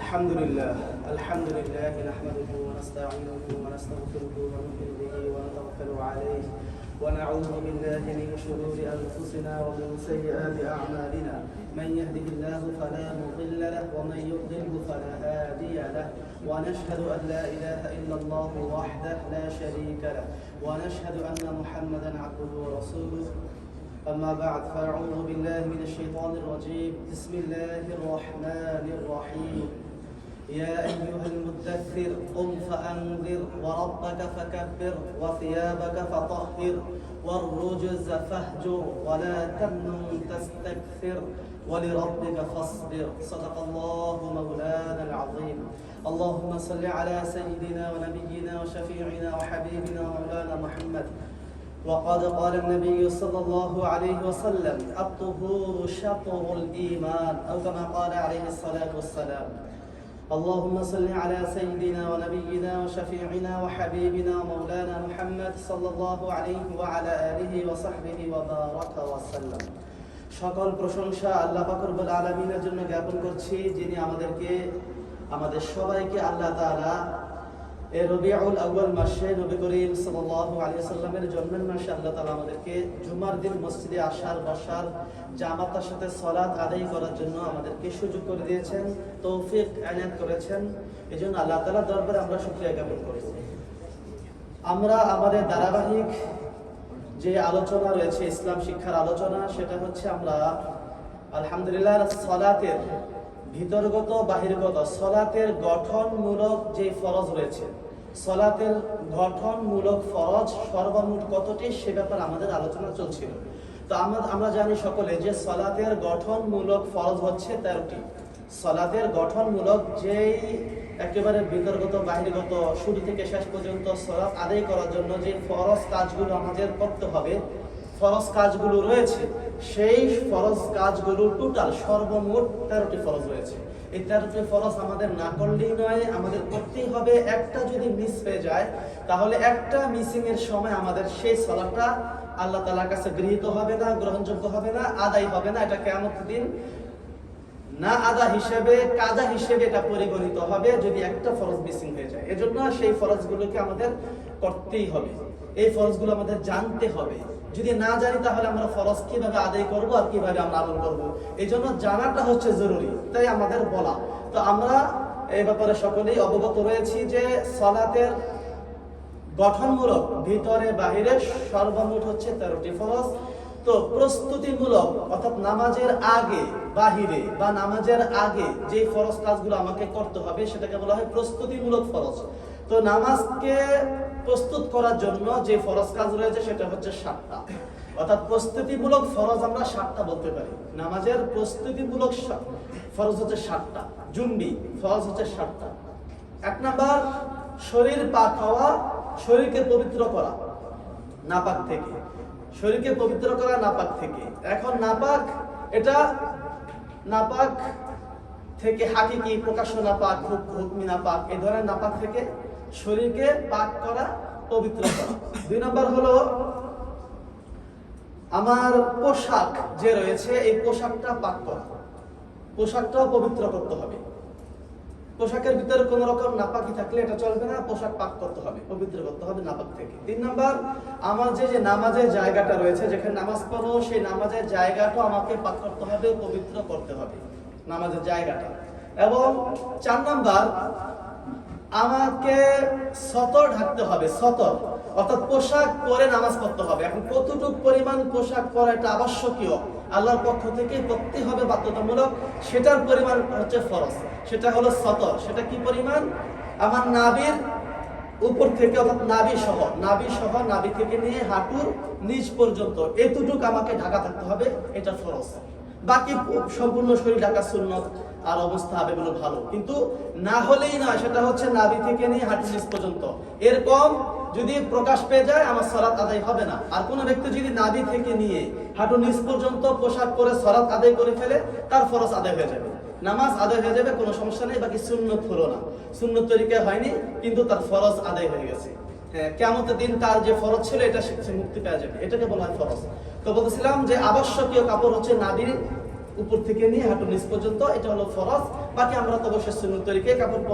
الحمد لله نحمده ونستعينه ونستغفره ونؤمن به ونتوكل عليه ونعوذ بالله من شرور أنفسنا ومن سيئات أعمالنا من يهده الله فلا مضل له ومن يضلله فلا هادي له ونشهد أن لا إله إلا الله وحده لا شريك له ونشهد أن محمدا عبده ورسوله أما بعد فأعوذ بالله من الشيطان الرجيم بسم الله الرحمن الرحيم يا أيها المدثر قم فأنذر وربك فكبر وثيابك فطهر والرجز فاهجر ولا تمنن تستكثر ولربك فاصبر صدق الله مولانا العظيم اللهم صل على سيدنا ونبينا وشفيعنا وحبيبنا ومولانا محمد وقد قال النبي صلى الله عليه وسلم الطهور شطر الإيمان أو كما قال عليه الصلاة والسلام اللهم صل على سيدنا ونبينا وشفيعنا وحبيبنا ومولانا محمد صلى الله عليه وعلى آله وصحبه وبارك وسلم সকল প্রশংসা আল্লাহ পাক রব্বুল আলামিনের জন্য জ্ঞাপন করছি যিনি আমাদের সবাইকে আল্লাহ তাআলা এই রবিউল আউয়াল মাসে নবী করিম সাল্লাল্লাহু আলাইহি ওয়াসাল্লামের জন্মের মাসে আল্লাহ তাআলা আমাদেরকে জুমার দিন মসজিদে আসার বসার জামাতের সাথে সালাত আদায় করার জন্য আমাদেরকে সুযোগ করে দিয়েছেন, তৌফিক এনায়েত করেছেন। এজন্য আল্লাহ তাআলার দরবারে আমরা শুকরিয়া জ্ঞাপন করি। আমরা আমাদের ধারাবাহিক যে আলোচনা রয়েছে ইসলাম শিক্ষার আলোচনা, সেটা হচ্ছে আমরা আলহামদুলিল্লাহ সালাতের ভিতরগত বাহিরগত সালাতের গঠনমূলক যে ফরজ রয়েছে, সালাতের গঠনমূলক ফরজ সর্বমোট কতটি সে ব্যাপারে আমাদের আলোচনা চলছিল। তো আমরা জানি সকলে যে সালাতের গঠনমূলক ফরজ হচ্ছে 13টি। সালাতের গঠনমূলক যেই একেবারে ভিতরগত বাহিরগত শুরু থেকে শেষ পর্যন্ত সালাত আদায় করার জন্য যে ফরজ কাজগুলো আমাদের করতে হবে, ফরজ কাজগুলো রয়েছে, সেই ফরজ কাজগুলো টোটাল সর্বমোট 13টি ফরজ রয়েছে। এই 13টি ফরজ আমাদের না করলেই নয়, আমাদের করতেই হবে। একটা যদি মিস হয়ে যায় তাহলে একটা মিসিং এর সময় আমাদের সেই সালাতটা আল্লাহ তাআলার কাছে গৃহীত হবে না, গ্রহণযোগ্য হবে না, আদায় হবে না। এটা কিয়ামতের দিন না আদা হিসেবে কাজা হিসেবে এটা পরিগণিত হবে যদি একটা ফরজ মিসিং হয়ে যায়। এজন্য সেই ফরজগুলোকে আমাদের করতেই হবে, এই ফরজগুলো আমাদের জানতে হবে। যদি না জানি তাহলে আমরা ফরজ কিভাবে আদায় করব আর কিভাবে আমরা আমল করব, এই জন্য জানাটা হচ্ছে জরুরি, তাই আমাদের বলা। তো আমরা এই ব্যাপারে সকলেই অবগত রয়েছি যে সালাতের গঠনমূলক ভিতরে বাহিরে সর্বমোট হচ্ছে 13টি ফরজ। তো প্রস্তুতিমূলক অর্থাৎ নামাজের আগে বাহিরে বা নামাজের আগে যে ফরজ কাজগুলো আমাকে করতে হবে সেটাকে বলা হয় প্রস্তুতিমূলক ফরজ। তো নামাজকে প্রস্তুত করার জন্য যে ফরজ কাজ রয়েছে সেটা হচ্ছে 7টা, অর্থাৎ প্রস্তুতিমূলক ফরজ আমরা 7টা বলতে পারি। নামাজের প্রস্তুতিমূলক ফরজ হচ্ছে 7টা, জুম্বি ফরজ হচ্ছে 7টা। 1 নাম্বার শরীর পাক হওয়া, শরীরকে পবিত্র করা নাপাক থেকে, শরীরকে পবিত্র করা নাপাক থেকে। এখন নাপাক, এটা নাপাক থেকে হাকিকি প্রকাশ্য নাপাক, হুকমি নাপাক, এই ধরনের নাপাক থেকে শরীরকে পাক করা, পবিত্র করা। 2 নম্বর হলো আমার পোশাক যে রয়েছে এই পোশাকটা পাক করা, পোশাকটাও পবিত্র করতে হবে। পোশাকের ভিতরে কোন রকম নাপাকি থাকলে এটা চলবে না, পোশাক পাক করতে হবে, পবিত্র করতে হবে নাপাক থেকে। 3 নম্বর আমার যে নামাজের জায়গাটা রয়েছে, যেখানে নামাজ পড়ো সেই নামাজের জায়গাটা আমাকে পাক করতে হবে, পবিত্র করতে হবে নামাজের জায়গাটা। এবং 4 নম্বর আমাকে সতর ঢাকতে হবে, সতর অর্থাৎ পোশাক পরে নামাজ পড়তে হবে। এখন কতটুকু পরিমাণ পোশাক পরা এটা আবশ্যকীয়, আল্লাহর পক্ষ থেকে পড়তে হবে বাধ্যতামূলক, সেটার পরিমাণ হচ্ছে ফরজ, সেটা হলো সতর। সেটা কি পরিমাণ? আমার নাভির উপর থেকে অর্থাৎ নাভি সহ নাভি থেকে নিয়ে হাঁটুর নিচ পর্যন্ত এতটুকু আমাকে ঢাকা থাকতে হবে, এটা ফরজ। বাকি সম্পূর্ণ শরীর ঢাকা সুন্নত আর অবস্থা হবে বলে ভালো, কিন্তু না হলেই নয়, সেটা হচ্ছে নাভি থেকে নিয়ে হাঁটুর নিচ পর্যন্ত। এর কম যদি প্রকাশ পেয়ে যায় আমার সালাত আদায় হবে না। আর কোন ব্যক্তি যদি নাভি থেকে নিয়ে হাঁটুর নিচ পর্যন্ত পোশাক পরে সালাত আদায় করে ফেলে তার ফরজ আদায় হয়ে যাবে, নামাজ আদায় হয়ে যাবে, কোনো সমস্যা নেই। বাকি সুন্নত হলো না, সুন্নত তরিকায় হয়নি, কিন্তু তার ফরজ আদায় হয়ে গেছে। কিয়ামতের দিন তার যে ফরজ ছিল এটা সে মুক্তি পেয়ে যাবে, এটাকে বলা হয় ফরজ। তো বলতেছিলাম যে আবশ্যকীয় কাপড় হচ্ছে নাভির উপর থেকে নিয়ে হাঁটুর নিচ পর্যন্ত, এটা হলো ফরজ। বাকি আমরা তো অবশ্যই সুন্নত তরিকায় কাপড়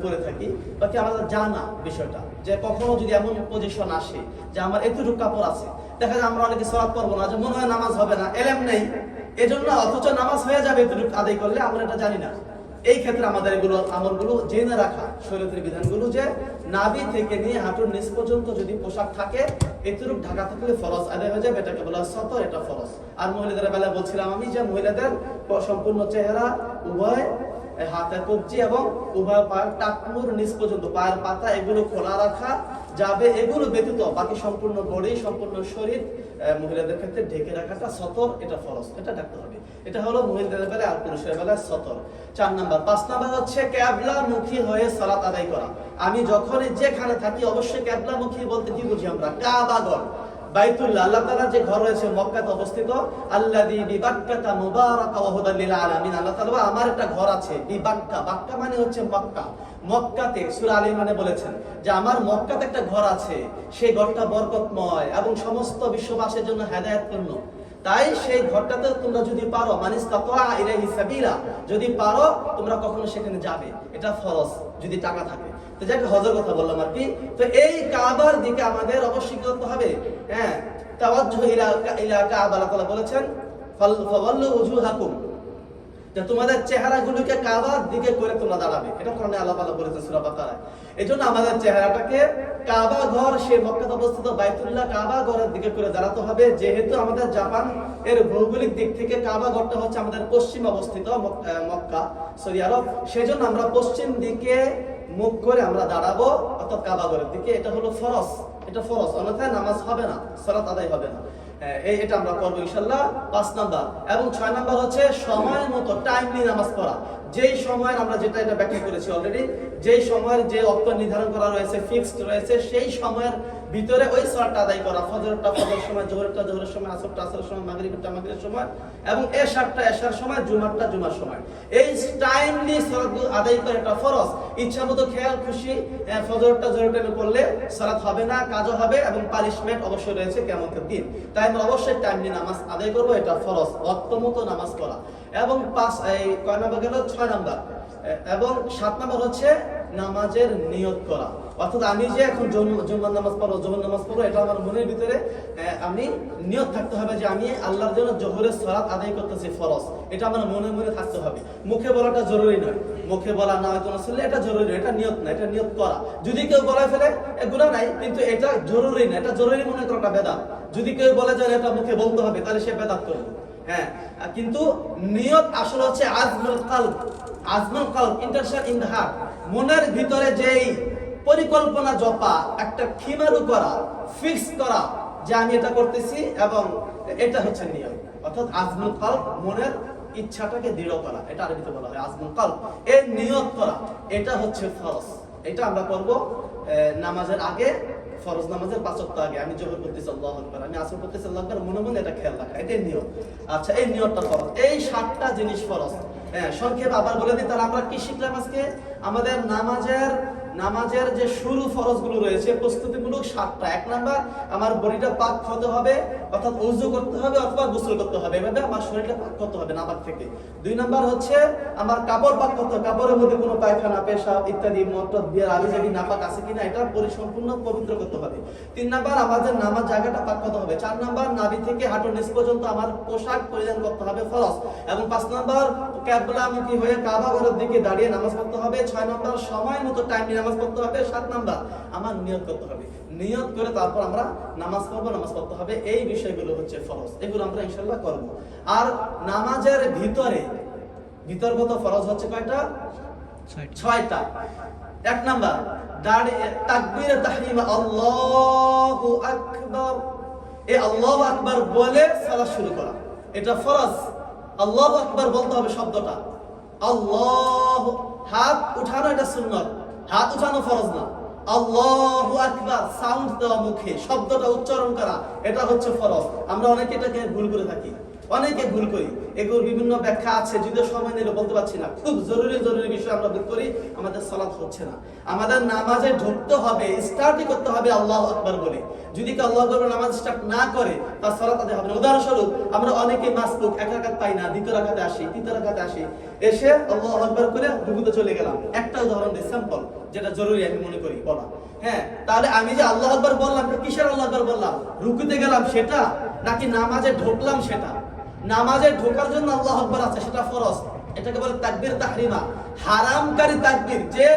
পরে থাকি। বাকি আমাদের জানা বিষয়টা যে কখনো যদি এমন পজিশন আসে যে আমার এতটুকু কাপড় আছে, দেখা যায় আমরা অনেকে সালাত পড়বো না, যে মনে হয় নামাজ হবে না, এলেম নেই এজন্য, অথচ নামাজ হয়ে যাবে এতটুকু আদায় করলে, আমরা এটা জানি না। এই ক্ষেত্রে আমাদের এগুলো আমলগুলো জেনে রাখা, শরীয়তের বিধানগুলো, যে নাভি থেকে নিয়ে হাঁটুর নিচ পর্যন্ত যদি পোশাক থাকে এতটুকু ঢাকা থাকলে ফরজ আদায় হয়ে যাবে, এটাকে বলা হয় সতর, এটা ফরজ। আর মহিলাদের বেলায় বলছিলাম আমি যে মহিলাদের সম্পূর্ণ চেহারা, উভয় হাতের কবজি এবং উভয় পায়ের টাকনুর নিচ পর্যন্ত পায়ের পাতা এগুলো খোলা রাখা যাবে, এগুলো ব্যতীত বাকি সম্পূর্ণ বডি, সম্পূর্ণ শরীর মহিলাদের ক্ষেত্রে ঢেকে রাখাটা সতর, এটা ফরজ, এটা ঢাকতে হবে। এটা হলো মহিলাদের বেলায়, আর পুরুষের বেলায় সতর। 4 নাম্বার। 5 নাম্বার হচ্ছে কিবলামুখী হয়ে সালাত আদায় করা। আমি যখনই যেখানে থাকি অবশ্যই কিবলামুখী বলতে কি বুঝি আমরা? কাবাঘর, বাইতুল্লাহ, আল্লাহ তাআলার যে ঘর রয়েছে মক্কাতে অবস্থিত, আল্লাযী বিবাক্কাতা মুবারাকা ওয়া হুদাল লিল আলামিন। আল্লাহ তাআলা আমার একটা ঘর আছে বিবাক্কা, বাক্কা মানে হচ্ছে মক্কা, মক্কাতে সূরা আলে ইমরানে বলেছেন যে আমার মক্কাতে একটা ঘর আছে, সেই ঘরটা বরকতময় এবং সমস্ত বিশ্ববাসীর জন্য হেদায়েতপূর্ণ। তাই সেই ঘরটাতে তোমরা যদি পারো, মানিস্তাতা ইলাইহি সাবিলা, যদি পারো তোমরা কখনো সেখানে যাবে, এটা ফরজ যদি টাকা থাকে। তো যাকে হজের কথা বললাম আর কি। তো এই কাবার দিকে আমাদের অবশ্যই করতে হবে, হ্যাঁ, তাওয়াজ্জুহ ইলা কাবা। আল্লাহ তাআলা বলেছেন ফাওয়াল্লু উজুহাকুম, যে তোমাদের চেহারাগুলোকে কাবার দিকে করে তোমরা দাঁড়াবে, এটা কোরআনে আল্লাহ তাআলা বলেছেন সূরা বাকারায়। এজন্য আমাদের চেহারাটাকে কাবা ঘর, সেই মক্কাতে অবস্থিত বাইতুল্লাহ কাবা ঘরের দিকে করে দাঁড়াতে হবে। যেহেতু আমাদের জাপান এর ভৌগোলিক দিক থেকে কাবা ঘরটা হচ্ছে আমাদের পশ্চিমে অবস্থিত, মক্কা সৌদি আরব, সেজন্য আমরা পশ্চিম দিকে মুখ করে আমরা দাঁড়াবো, অর্থাৎ কাবা ঘরের দিকে। এটা হলো ফরজ, এটা ফরজ, অন্যথায় নামাজ হবে না, সালাত আদায় হবে না। এটা আমরা করবো ইনশাআল্লাহ। 5 নাম্বার। এবং 6 নাম্বার হচ্ছে সময় মতো টাইমলি নামাজ পড়া। যেই সময়ের আমরা যেটা এটা ব্যাখ্যা করেছি অলরেডি, যেই সময়ের যে অক্ত নির্ধারণ করা রয়েছে, ফিক্সড রয়েছে, সেই সময়ের ভিতরে ওই সালাতটা আদায় করা। ফজরটা ফজরের সময়, জোহরটা জোহরের সময়, আসরটা আসরের সময়, মাগরিবটা মাগরিবের সময়, এবং এশারটা এশার সময়, জুমারটা জুমার সময়। এই টাইমলি সালাতগুলো আদায় করা এটা ফরজ। ইচ্ছামতো খেয়াল খুশি ফজরটা জোহর টাইমে করলে সালাত হবে না, কাজও হবে, এবং পানিশমেন্ট অবশ্যই রয়েছে কিয়ামতের দিন। তাই আমরা অবশ্যই টাইমলি নামাজ আদায় করব, এটা ফরজ, ওয়াক্ত মতো নামাজ পড়া। এবং 6 নাম্বার। এবং 7 নাম্বার হচ্ছে নামাজের নিয়ত করা। অর্থাৎ আমি যে এখন জুমার নামাজ পড়বো, জোহর নামাজ পড়বো, এটা আমার মনের ভিতরে আমি নিয়ত থাকতে হবে যে আমি আল্লাহর জন্য জোহরের সালাত আদায় করতেছি, ফরজ। এটা আমার মনে মনে থাকতে হবে। মুখে বলাটা জরুরি নয়, মুখে বলা না হয়তো শুনলে এটা জরুরি নয়, এটা নিয়ত না, এটা নিয়ত করা। যদি কেউ বলে ফেলে গুনাহ নাই, কিন্তু এটা জরুরি না, এটা জরুরি মনে করাটা বেদাত। যদি কেউ বলে যে এটা মুখে বলতে হবে, তাহলে সে বেদাত করবে। হ্যাঁ, কিন্তু নিয়ত আসলে হচ্ছে আজমুল কলব, আজমুল কলব, ইন্টেনশন ইন দ্য হার্ট, মনের ভিতরে যেই পরিকল্পনা জপা, একটা খিমারু করা, ফিক্স করা যে আমি এটা করতেছি, এবং এটা হচ্ছে নিয়ত। অর্থাৎ আজমুল কলব, মনের ইচ্ছাটাকে দৃঢ় করা, এটা আরবিতে বলা হয় আজমুল কলব। এই নিয়ত করা, এটা হচ্ছে ফরজ। এটা আমরা করব নামাজের আগে, ফরজ নামাজের 5 ওয়াক্ত আগে। আমি জোহর করতেছি আল্লাহু আকবার, আমি আসর করতেছি আল্লাহু আকবার, মনে মনে এটা খেয়াল রাখা, এটাই নিয়ত। আচ্ছা, এই নিয়তটা ফরজ। এই 7টা জিনিস ফরজ। হ্যাঁ, সংক্ষেপে আবার বলে দিই, তাহলে আমরা কি শিখলাম আজকে? আমাদের নামাজের যে শুরু ফরজগুলো রয়েছে, প্রস্তুতিমূলক 7টা। 1 নাম্বার, আমার বডিটা পাক হতে হবে, অর্থাৎ ওযু করতে হবে অথবা গোসল করতে হবে, এভাবে আমার শরীরটা পাক করতে হবে নাপাক থেকে। 2 নাম্বার হচ্ছে আমার কাপড় পাক করতে হবে, কাপড়ের মধ্যে কোনো পায়খানা, পেশাব ইত্যাদি মতলব বিয়ার আবিজাবি নাপাক আছে কিনা এটা পরিসম্পূর্ণ পবিত্র করতে হবে। 3 নাম্বার, আমাদের নামাজ জায়গাটা পাক করতে হবে। 4 নাম্বার, নাভি থেকে হাঁটুর নিচ পর্যন্ত আমার পোশাক পরিধান করতে হবে, ফরজ। এবং 5 নাম্বার, কিবলামুখী হয়ে কাবা ঘরের দিকে দাঁড়িয়ে নামাজ পড়তে হবে। 6 নাম্বার, সময় মতো টাইমলি নামাজ পড়তে হবে। 7 নাম্বার, আমার নিয়ত করতে হবে, নিয়ত করে তারপর আমরা নামাজ পড়বো, নামাজ পড়তে হবে। এই বিষয়গুলো হচ্ছে ফরজ, এগুলো আমরা ইনশাআল্লাহ করব। আর নামাজের ভিতরগত ফরজ হচ্ছে কয়টা? 6টা। 1 নাম্বার, তাকবীরে তাহরিমা, আল্লাহু আকবার। এই আল্লাহু আকবার বলে সালাত শুরু করা, এটা ফরজ। আল্লাহু আকবার বলতে হবে শব্দটা। আল্লাহু, হাত উঠানো এটা সুন্নাত, হাত উঠানো ফরজ না। আল্লাহু আকবার সাউন্ড দেওয়া, মুখে শব্দটা উচ্চারণ করা, এটা হচ্ছে ফরজ। আমরা অনেকে এটাকে ভুল করে থাকি। অনেকে ভুল করি, এগুলোর বিভিন্ন ব্যাখ্যা আছে, যদিও সময় নিলে বলতে পারছি না। খুব জরুরি বিষয় আমরা ভুল করি, আমাদের সালাত হচ্ছে না। আমাদের নামাজে ঢুকতে হবে, স্টার্টই করতে হবে আল্লাহু আকবার বলে। যদি কেউ আল্লাহু আকবার নামাজ স্টার্ট না করে তার সালাত আদায় হবে না। উদাহরণস্বরূপ আমরা অনেকে মাসবুক এক রাকাত পাই না, দ্বিতীয় রাকাতে আসি, তৃতীয় রাকাতে আসি, এসে আল্লাহু আকবার করে রুকুতে চলে গেলাম। একটা উদাহরণ দিই সিম্পল, যেটা জরুরি আমি মনে করি বলা। হ্যাঁ, তাহলে আমি যে আল্লাহু আকবার বললাম, কিসের আল্লাহু আকবার বললাম? রুকুতে গেলাম সেটা, নাকি নামাজে ঢুকলাম সেটা? নামাজে ঢোকার জন্য আল্লাহু আকবার আছে, সেটা ফরজ, এটাকে বলে তাকবীর তাহরিমা, হারামকারী তাকবীর, যে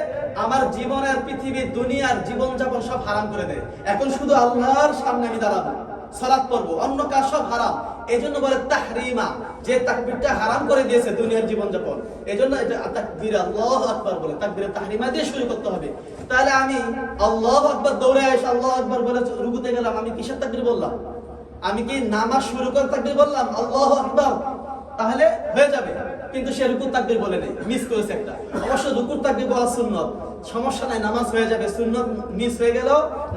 আমার জীবনের, পৃথিবীর, দুনিয়ার জীবনযাপন সব হারাম করে দেয়। এখন শুধু আল্লাহর সামনে আমি দাঁড়াবো, সালাত পড়বো, অন্য কাজ সব হারাম। এজন্য বলে তাহরিমা, যে তাকবীরটা হারাম করে দিয়েছে দুনিয়ার জীবনযাপন, এজন্য এটা তাকবীর আল্লাহু আকবার বলে, তাকবীর তাহরিমা দিয়ে শুরু করতে হবে। তাহলে আমি আল্লাহু আকবার দৌড়ে এসে আল্লাহু আকবার বলে রুকুতে গেলাম, আমি কিসের তাকবীর বললাম? আমি কি নামাজ শুরু করে তাকবীর বললাম আল্লাহু আকবার? তাহলে হয়ে যাবে, কিন্তু সে রুকুর তাকবীর বলে নেই, মিস করেছে একটা। অবশ্য রুকুর তাকবীর বলা সুন্নত, সমস্যা নাই, নামাজ হয়ে যাবে। সুন্নত মিস হয়ে গেল,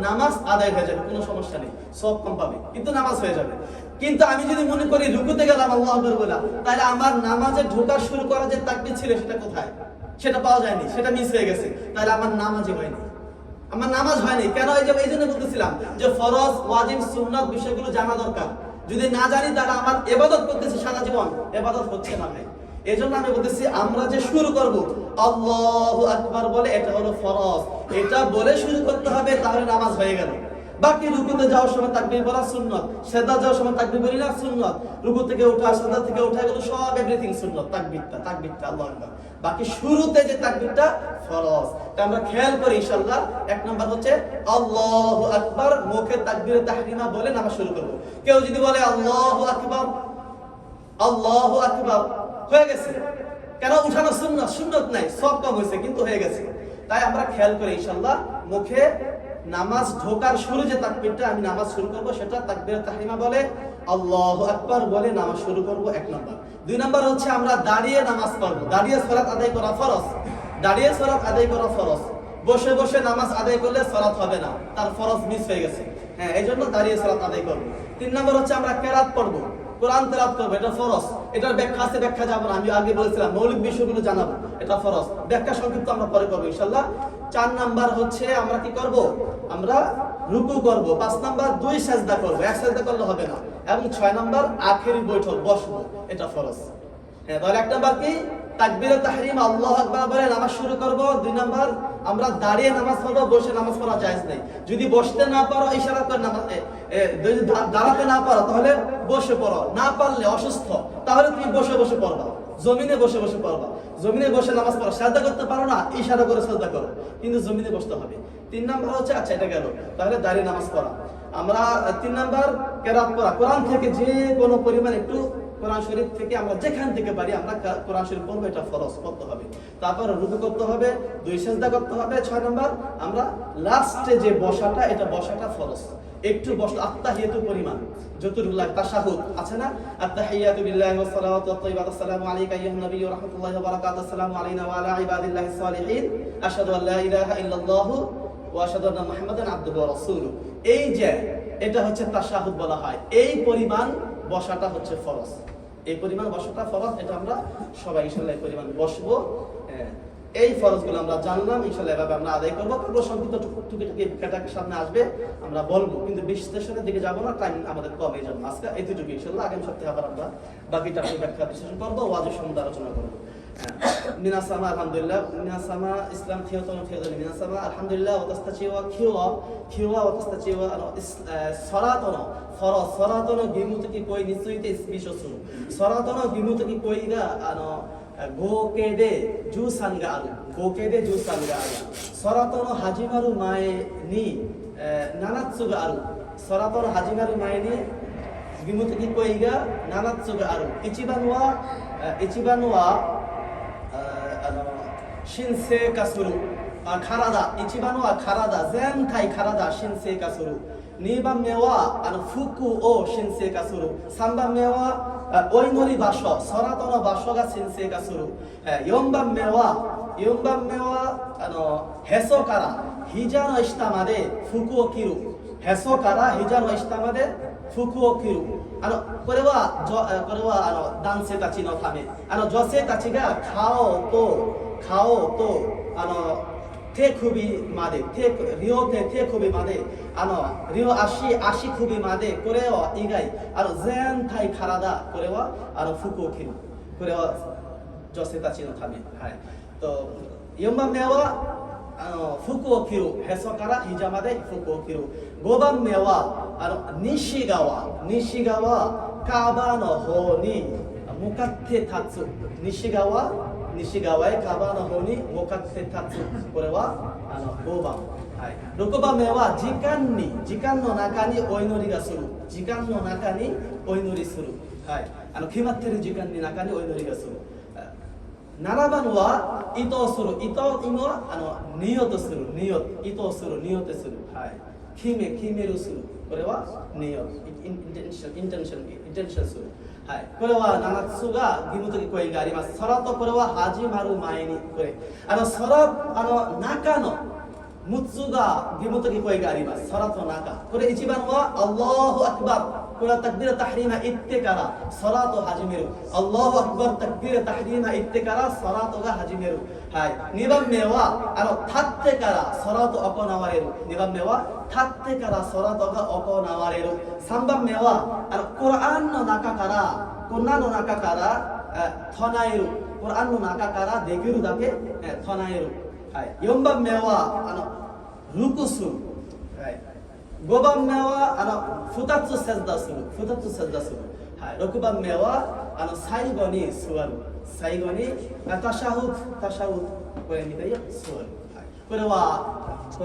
নামাজ আদায় হয়ে যাবে, কোনো সমস্যা নেই, সব কম পাবে, কিন্তু নামাজ হয়ে যাবে। কিন্তু আমি যদি মনে করি রুকুতে গেলাম আল্লাহু আকবার বলা, তাহলে আমার নামাজে ঢোকা শুরু করা যে তাকবীর ছিল সেটা কোথায়? সেটা পাওয়া যায়নি, সেটা মিস হয়ে গেছে, তাহলে আমার নামাজই হয়নি, আমার নামাজ হয়নি। কেন? এই জন্য বলতেছিলাম যে ফরজ, ওয়াজিব, সুন্নাত বিষয়গুলো জানা দরকার। যদি না জানি তাহলে আমার ইবাদত করতেছি সারা জীবন, ইবাদত হচ্ছে না ভাই। এজন্য আমি বলতেছি আমরা যে শুরু করব আল্লাহু আকবার বলে, এটা হলো ফরজ, এটা বলে শুরু করতে হবে, তাহলে নামাজ হয়ে গেল। বাকি রুকুতে যাওয়ার সময় তাকবীর বলা সুন্নাত, সিজদা যাওয়ার সময় তাকবীর বলি না সুন্নাত, রুকু থেকে ওঠা, সিজদা থেকে ওঠা, এগুলো সব এভরিথিং সুন্নাত। তাকবীরটা আল্লাহু আকবার, বাকি শুরুতে যে তাকবীরটা ফরজ। তা আমরা খেয়াল করি ইনশাআল্লাহ। এক নাম্বার হচ্ছে আল্লাহু আকবার, মুখে তাকবীর তাহরিমা বলে নামাজ শুরু করব। কেউ যদি বলে আল্লাহু আকবার, আল্লাহু আকবার, হয়ে গেছে। কেন? উঠানো সুন্নাত নাই, সব কম হয়েছে, কিন্তু হয়ে গেছে। তাই আমরা খেয়াল করি ইনশাআল্লাহ, মুখে নামাজ ঢোকার শুরু যে তাকবীরটা আমি নামাজ শুরু করব সেটা তাকবীর তাহরিমা বলে আল্লাহু আকবার বলে নামাজ শুরু করব, এক নাম্বার। দুই নাম্বার হচ্ছে আমরা দাঁড়িয়ে নামাজ পড়ব, দাঁড়িয়ে সালাত আদায় করা ফরজ, দাঁড়িয়ে সালাত আদায় করা ফরজ। বসে বসে নামাজ আদায় করলে সালাত হবে না, তার ফরজ মিস হয়ে গেছে। হ্যাঁ, এইজন্য দাঁড়িয়ে সালাত আদায় করব। তিন নাম্বার হচ্ছে আমরা কিরাত পড়ব, কোরআন তেলাওয়াত করব, এটা ফরজ। এটার ব্যাখ্যা আছে, ব্যাখ্যা যাব না, আমি আগে বলেছিলাম মৌলিক বিষয়গুলো জানাবো, এটা ফরজ। ব্যাখ্যা সংক্ষিপ্ত আমরা পরে করব ইনশাআল্লাহ। 4 নাম্বার হচ্ছে আমরা কি করব? আমরা রুকু করব। 5 নাম্বার 2 সিজদা করব, এক সিজদা করলে হবে না। এবং 6 নাম্বার আখেরি বৈঠক, বসবো, এটা ফরজ। হ্যাঁ, তাহলে এক নাম্বার কি? তাকবীর তাহরিম আল্লাহু আকবার বলে নামাজ শুরু করব। 2 নাম্বার আমরা দাঁড়িয়ে নামাজ পড়ব, বসে নামাজ পড়া জায়েজ নেই। যদি বসতে না পারো ইশারা করে নামাজ, যদি দাঁড়াতে না পারো তাহলে বসে পড়ো, না পারলে অসুস্থ তাহলে তুমি বসে বসে পড়বা, জমিনে বসে বসে পড়বা। জমিনে বসে নামাজ পড়া, সাজদা করতে পারো না, ইশারা করে সাজদা করো, কিন্তু জমিনে বসতে হবে। 3 নাম্বার হচ্ছে, আচ্ছা এটা গেল, তাহলে দাঁড়িয়ে নামাজ পড়া। আমরা 3 নাম্বার কিরাত পড়া, কোরআন থেকে যে কোনো পরিমাণ একটু কোরআন শরীফ থেকে আমরা যেখান থেকে পারি আমরা কোরআন শরীফ পড়বো, এটা ফরজ করতে হবে। তারপর রুকু করতে হবে, 2 সিজদা করতে হবে। 6 নাম্বার আমরা লাস্টে যে বসাটা, এটা বসাটা ফরজ। একটু বসলে আত্তাহিয়াতু পরিমাণ যতটুকু লাগে, তাশাহুদ আছে না, আত্তাহিয়াতু বিল্লাহি ওয়াস সালাওয়াতু ওয়াত তাইয়্যিবাতু আসসালামু আলাইকা আইয়ুহান নাবিয়্যু ওয়া রাহমাতুল্লাহি ওয়া বারাকাতুহু আসসালামু আলাইনা ওয়া আলা ইবাদিল্লাহিস সালিহিন আশহাদু আল্লা ইলাহা ইল্লাল্লাহু ওয়া আশহাদু আন্না মুহাম্মাদান আবদুহু ওয়া রাসূলুহু। এই যে এটা হচ্ছে তাশাহুদ বলা হয়, এই পরিমাণ বসাটা হচ্ছে ফরজ, এই পরিমাণ বসাটা ফরজ। এটা আমরা সবাই ইনশাআল্লাহ এই পরিমাণ বসবো। এই ফরজগুলো আমরা জানলাম, ইনশাআল্লাহ এভাবে আমরা আদায় করবো। তারপর সংক্ষিপ্ত টুকিটাকি ব্যাটাকে সামনে আসবে, আমরা বলবো, কিন্তু বিশ্লেষণের দিকে যাবো না, টাইম আমাদের কম। এই জন্য আজকে এইটুকু ইনশাআল্লাহ। আগামী সপ্তাহে আবার আমরা বাকিটা ব্যাখ্যা বিশ্লেষণ করবো, ওয়াজিব সম্বন্ধে আলোচনা করবো। মিনাসামা আলহামদুলিল্লাহ, মিনাসামা ইসলাম থিওতন মিনাসামা আলহামদুলিল্লাহ, ওয়াতাস্তাচিওয়া খিওয়া ওয়াতাস্তাচিওয়া সরাতন ফরজ সরাতন গিমুতকি কই নিশ্চয়তে বিশ্বসু সরাতন গিমুতকি কইগা গোকেদে জুসানগাল গোকেদে জুসানগাল সরাতন হাজিমারু মায়ে নি নানাতসুগা আরু সরাতন হাজিমারু মায়ে নি গিমুতকি কইগা নানাতসুগা আরু ইচিবানুয়া শিনসে কাসুরু খারাদা ইচিবানুয়া খারাদা জেনথাই খারাদা শিনসে কাসুরু নিবা মেওয়া ফুকু ও শিনসে কাসুরু সাম্বা মেওয়া ওইনরি বাস সরাতন বাসগা শিনসে কাসুরু ইয়ম্বা মেওয়া হেসো কারা হিজানো ইস্তামাদে ফুকু ও কিরু হেসো কারা হিজানো ইস্তামাদে 服を着る。これは男性たちのため。女性たちが顔と手首まで、両手手首まで、両足首まで、これは以外、全体体、これは服を着る。これは女性たちのため。はい。4番目は服を着る。へそから膝まで服を着る。5番目は西側、カバの方に向かって立つ。西側へカバの方に向かって立つ。これは5番。はい、6番目は時間の中にお祈りがする。時間の中にお祈りする。はい、決まっている時間の中にお祈りがする。7番は意図する。意図はニヨトする。意図する。ニヨトする。はい、決めるする。これはニヨト。インテンションする。はい、これは7つが義務的行為があります。サラとこれは始まる前にこれサラ中の6つが義務的行為があります。サラと中。これ1番はアッラーフアクバル。これはタクビラタヒリマ言ってからサラと始める。アッラーフアクバルタクビラタヒリマ言ってからサラとが始める。はい、2番目は立ってからサラと行われる。2番目は立ってからサラとが行われる。3番目はコランの中から唱える。コランの中からできるだけ唱える。はい、4番目はルクする。はい、5番目は2つセッダする。はい、6番目は最後に座る。最後にタシャウド、これみたいに座る。はい、これ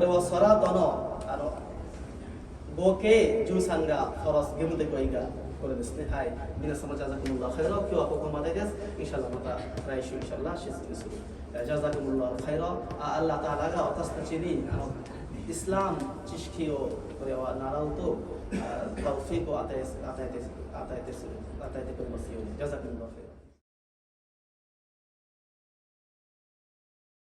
はサラトの合計13がファラス義務的行為がこれですね。はい、皆様ジャザクムラハイラ。今日はここまでです。インシャアラまた来週インシャアラシスにする。ジャザクムラハイラ。アッラタアラが私たちにイスラム知識をこれは習うとタウフィークを与えてくれますように。ジャザクムラハイラ。